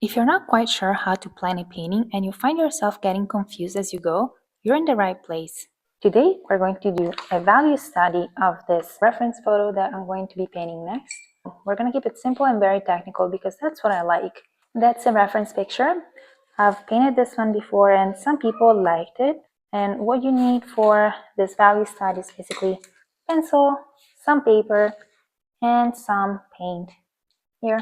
If you're not quite sure how to plan a painting and you find yourself getting confused as you go, you're in the right place. Today, we're going to do a value study of this reference photo that I'm going to be painting next. We're going to keep it simple and very technical because that's what I like. That's a reference picture. I've painted this one before and some people liked it. And what you need for this value study is basically pencil, some paper, and some paint here.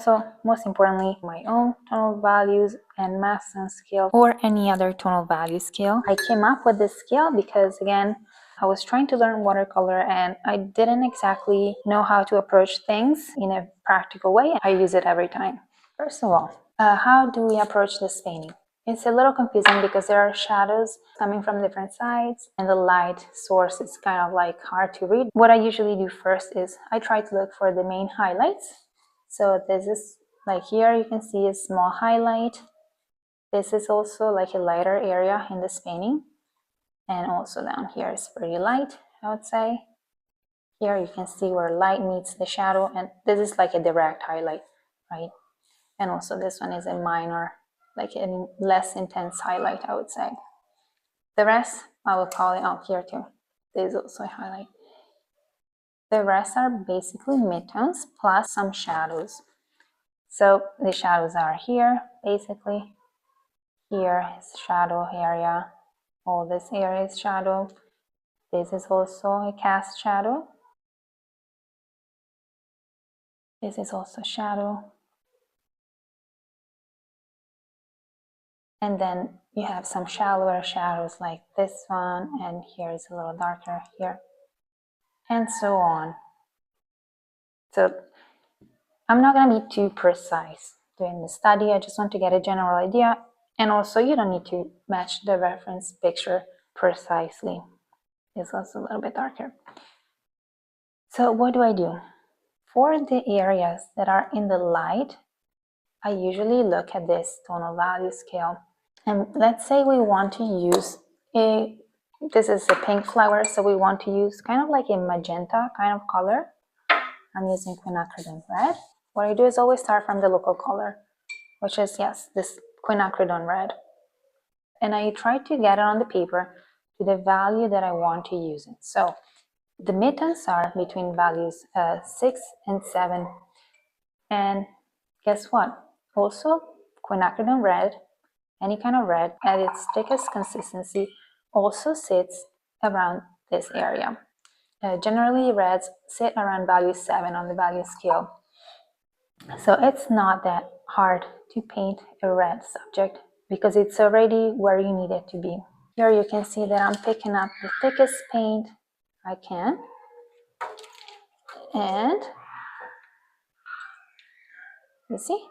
So most importantly, my own tonal values and Masstone scale or any other tonal value scale. I came up with this scale because again, I was trying to learn watercolor and I didn't exactly know how to approach things in a practical way. I use it every time. First of all, how do we approach this painting? It's a little confusing because there are shadows coming from different sides and the light source is kind of like hard to read. What I usually do first is I try to look for the main highlights. So this is like here you can see a small highlight. This is also like a lighter area in this painting. And also down here is pretty light, I would say. Here you can see where light meets the shadow and this is like a direct highlight, right? And also this one is a minor, like a less intense highlight, I would say. The rest, I will call it out here too. This is also a highlight. The rest are basically midtones plus some shadows. So the shadows are here, basically. Here is shadow area. All this area is shadow. This is also a cast shadow. This is also shadow. And then you have some shallower shadows like this one, and here is a little darker here, and so on. So I'm not going to be too precise doing the study. I just want to get a general idea. And also you don't need to match the reference picture precisely. It's also a little bit darker. So what do I do? For the areas that are in the light, I usually look at this tonal value scale. And let's say we want to use this is a pink flower, so we want to use kind of like a magenta kind of color. I'm using quinacridone red. What I do is always start from the local color, which is, yes, this quinacridone red. And I try to get it on the paper to the value that I want to use it. So the midtones are between values 6 and 7. And guess what? Also, quinacridone red, any kind of red, at its thickest consistency also sits around this area. Generally, reds sit around value 7 on the value scale. So it's not that hard to paint a red subject because it's already where you need it to be. Here you can see that I'm picking up the thickest paint I can. And you see,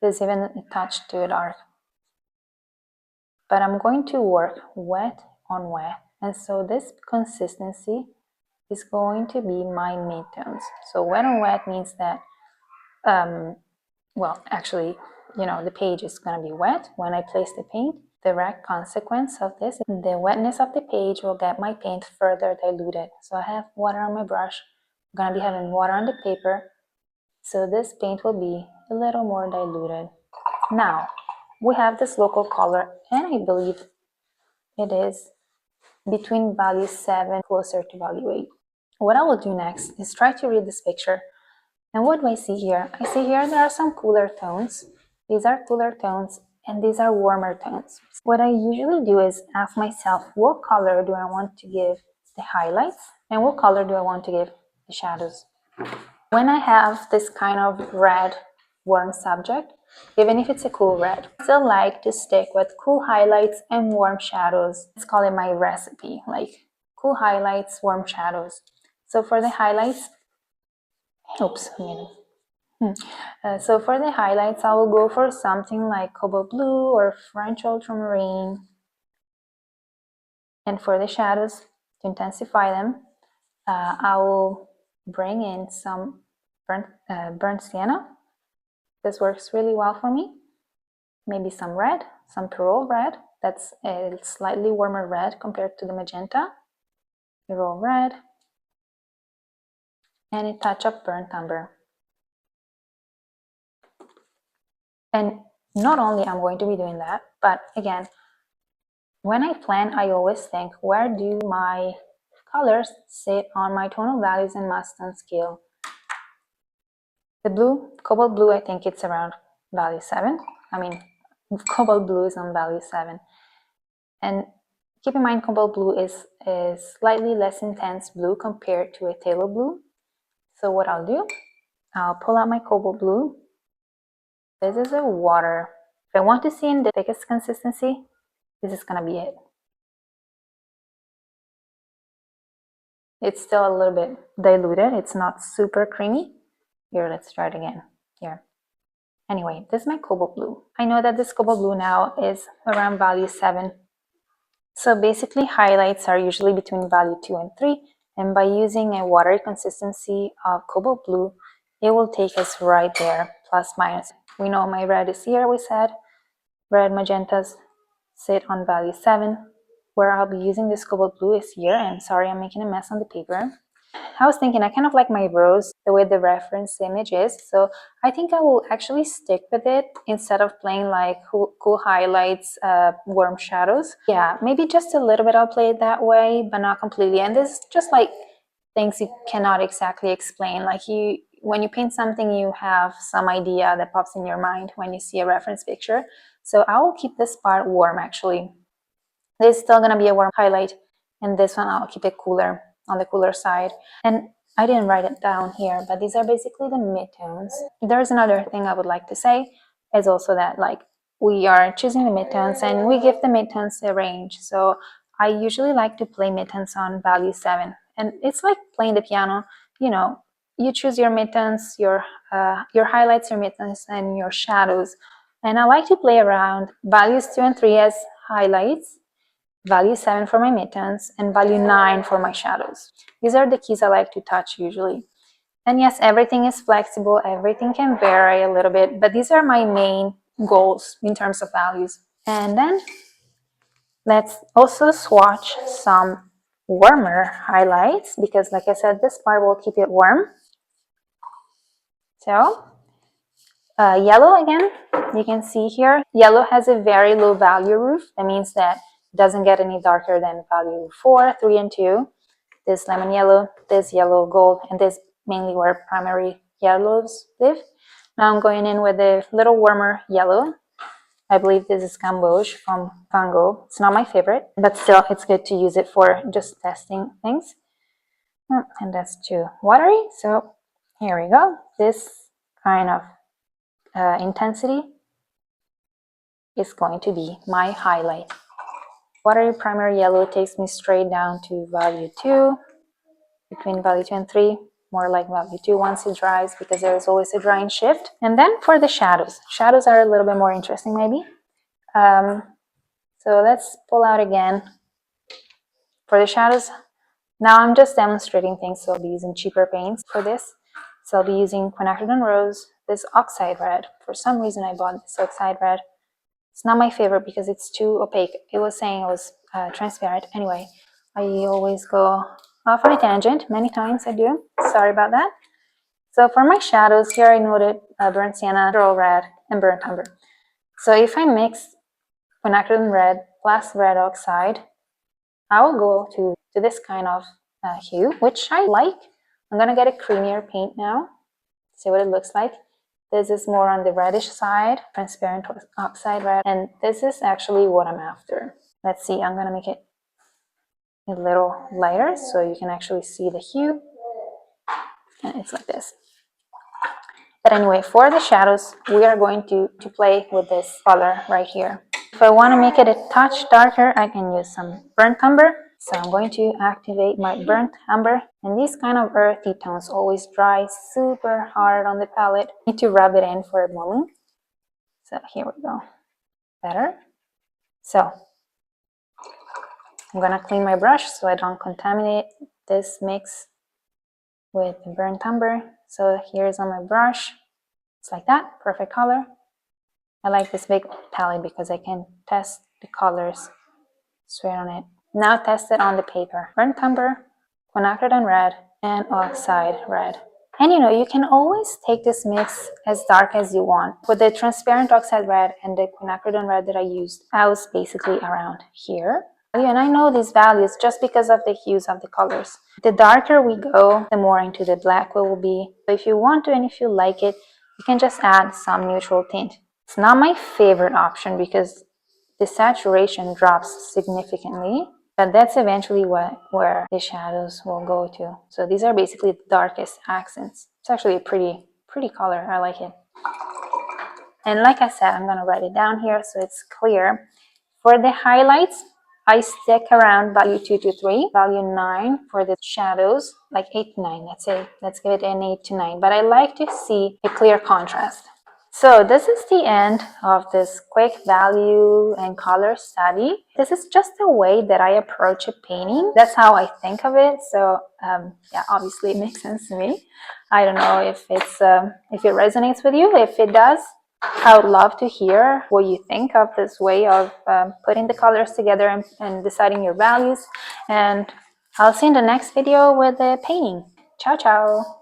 there's even a touch too dark. But I'm going to work wet on wet. And so this consistency is going to be my midtones. So wet on wet means that, well, actually, you know, the page is going to be wet when I place the paint. Direct consequence of this, the wetness of the page will get my paint further diluted. So I have water on my brush. I'm going to be having water on the paper. So this paint will be a little more diluted. Now, we have this local color, and I believe it is between value 7 closer to value 8. What I will do next is try to read this picture. And what do I see here? I see here there are some cooler tones. These are cooler tones and these are warmer tones. What I usually do is ask myself, what color do I want to give the highlights and what color do I want to give the shadows? When I have this kind of red warm subject, even if it's a cool red, I still like to stick with cool highlights and warm shadows. Let's call it my recipe, like cool highlights, warm shadows. So for the highlights, so for the highlights, I will go for something like cobalt blue or French ultramarine. And for the shadows, to intensify them, I will bring in some burnt sienna. This works really well for me. Maybe some red, some Perol red. That's a slightly warmer red compared to the magenta. Perol red. And a touch of burnt umber. And not only I'm going to be doing that, but again, when I plan, I always think, where do my colors sit on my tonal values and Masstone scale? The blue, cobalt blue, I think it's around value 7. I mean, cobalt blue is on value 7. And keep in mind, cobalt blue is slightly less intense blue compared to a phthalo blue. So what I'll do, I'll pull out my cobalt blue. This is a water. If I want to see in the thickest consistency, this is gonna be it. It's still a little bit diluted. It's not super creamy. Here, let's try it again. Here. Anyway, this is my cobalt blue. I know that this cobalt blue now is around value 7. So basically, highlights are usually between value 2 and 3. And by using a watery consistency of cobalt blue, it will take us right there, plus minus. We know my red is here, we said. Red magentas sit on value 7. Where I'll be using this cobalt blue is here. And sorry, I'm making a mess on the paper. I was thinking I kind of like my rose the way the reference image is, so I think I will actually stick with it instead of playing like cool highlights, warm shadows. Yeah, maybe just a little bit I'll play it that way, but not completely. And this is just like things you cannot exactly explain. Like when you paint something, you have some idea that pops in your mind when you see a reference picture. So I will keep this part warm actually. This is still gonna be a warm highlight, and this one I'll keep it cooler, on the cooler side. And I didn't write it down here, but these are basically the midtones. There's another thing I would like to say, is also that like we are choosing the midtones and we give the midtones a range. So I usually like to play midtones on value 7. And it's like playing the piano, you know, you choose your midtones, your highlights, your midtones, and your shadows. And I like to play around values 2 and 3 as highlights, value 7 for my midtones, and value 9 for my shadows. These are the keys I like to touch usually. And yes, everything is flexible, everything can vary a little bit, but these are my main goals in terms of values. And then let's also swatch some warmer highlights, because like I said, this part will keep it warm. So yellow again, you can see here, yellow has a very low value roof. That means that it doesn't get any darker than value 4, 3, and 2. This lemon yellow, this yellow gold, and this mainly where primary yellows live. Now I'm going in with a little warmer yellow. I believe this is Gamboge from Van Gogh. It's not my favorite, but still it's good to use it for just testing things. And that's too watery, so here we go. This kind of intensity is going to be my highlight. Watery primary yellow takes me straight down to value 2, between value 2 and 3, more like value 2 once it dries, because there's always a drying shift. And then for the shadows. Shadows are a little bit more interesting maybe. So let's pull out again. For the shadows, now I'm just demonstrating things, so I'll be using cheaper paints for this. So I'll be using quinacridone rose, this oxide red. For some reason I bought this oxide red. It's not my favorite because it's too opaque. It was saying it was transparent. Anyway, I always go off on a tangent. Many times I do. Sorry about that. So for my shadows, here I noted burnt sienna, pearl red, and burnt umber. So if I mix quinacridone red plus red oxide, I will go to this kind of hue, which I like. I'm going to get a creamier paint now. See what it looks like. This is more on the reddish side, transparent oxide red, and this is actually what I'm after. Let's see, I'm gonna make it a little lighter so you can actually see the hue. And it's like this. But anyway, for the shadows, we are going to play with this color right here. If I want to make it a touch darker, I can use some burnt umber. So I'm going to activate my burnt umber. And these kind of earthy tones always dry super hard on the palette. I need to rub it in for a moment. So here we go. Better. So I'm gonna clean my brush so I don't contaminate this mix with the burnt umber. So here's on my brush. It's like that, perfect color. I like this big palette because I can test the colors straight on it. Now test it on the paper. Burnt umber, quinacridone red, and oxide red. And you can always take this mix as dark as you want. For the transparent oxide red and the quinacridone red that I used, I was basically around here. And I know these values just because of the hues of the colors. The darker we go, the more into the black we will be. So if you want to and if you like it, you can just add some neutral tint. It's not my favorite option because the saturation drops significantly, but that's eventually where the shadows will go to. So these are basically the darkest accents. It's actually a pretty color. I like it. And like I said, I'm gonna write it down here so it's clear. For the highlights, I stick around value 2 to 3, value 9 for the shadows, like 8 to 9, let's say. Let's give it an 8 to 9. But I like to see a clear contrast. So this is the end of this quick value and color study. This is just the way that I approach a painting. That's how I think of it. So yeah, obviously it makes sense to me. I don't know if if it resonates with you. If it does, I would love to hear what you think of this way of putting the colors together and deciding your values. And I'll see you in the next video with the painting. Ciao, ciao.